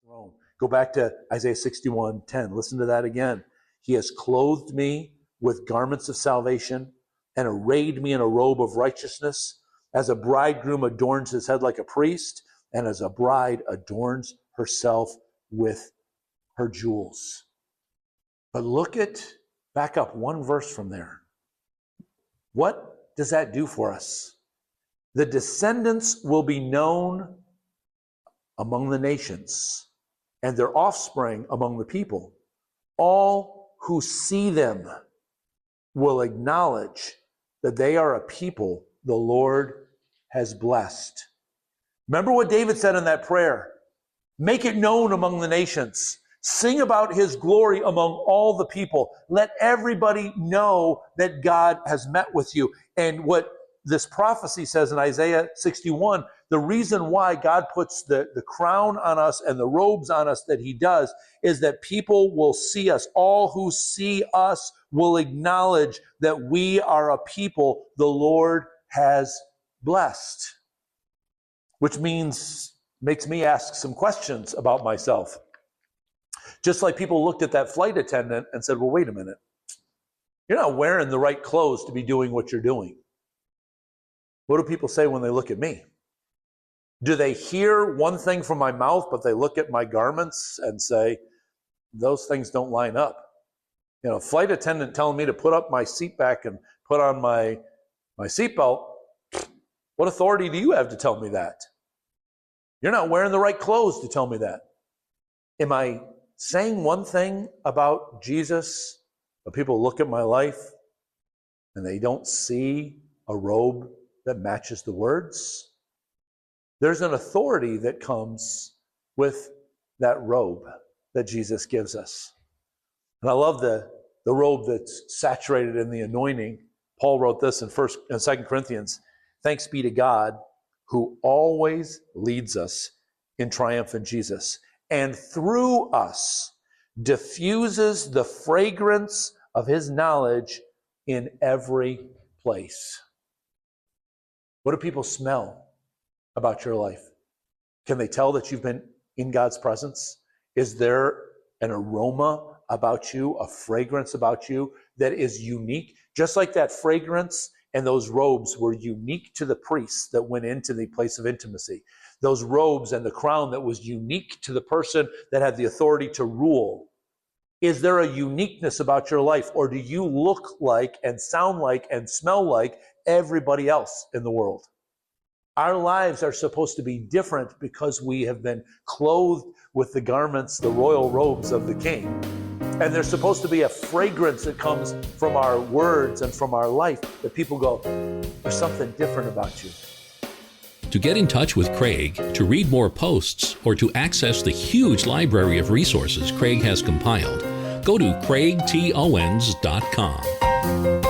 throne. Go back to Isaiah 61:10. Listen to that again. He has clothed me with garments of salvation and arrayed me in a robe of righteousness, as a bridegroom adorns his head like a priest, and as a bride adorns herself with her jewels. But back up one verse from there. What does that do for us? The descendants will be known among the nations, and their offspring among the people. All who see them will acknowledge that they are a people the Lord has blessed. Remember what David said in that prayer. Make it known among the nations. Sing about his glory among all the people. Let everybody know that God has met with you. And what this prophecy says in Isaiah 61, the reason why God puts the crown on us and the robes on us that he does is that people will see us. All who see us will acknowledge that we are a people the Lord has blessed. Which makes me ask some questions about myself. Just like people looked at that flight attendant and said, well, wait a minute. You're not wearing the right clothes to be doing what you're doing. What do people say when they look at me? Do they hear one thing from my mouth, but they look at my garments and say, those things don't line up? Flight attendant telling me to put up my seat back and put on my seatbelt. What authority do you have to tell me that? You're not wearing the right clothes to tell me that. Am I saying one thing about Jesus, but people look at my life and they don't see a robe that matches the words? There's an authority that comes with that robe that Jesus gives us. And I love the robe that's saturated in the anointing. Paul wrote this in 2 Corinthians. Thanks be to God who always leads us in triumph in Jesus, and through us diffuses the fragrance of his knowledge in every place. What do people smell about your life? Can they tell that you've been in God's presence? Is there an aroma about you, a fragrance about you that is unique? Just like that fragrance and those robes were unique to the priests that went into the place of intimacy. Those robes and the crown that was unique to the person that had the authority to rule. Is there a uniqueness about your life, or do you look like and sound like and smell like everybody else in the world? Our lives are supposed to be different because we have been clothed with the garments, the royal robes of the King. And there's supposed to be a fragrance that comes from our words and from our life that people go, there's something different about you. To get in touch with Craig, to read more posts, or to access the huge library of resources Craig has compiled, go to craigtowens.com.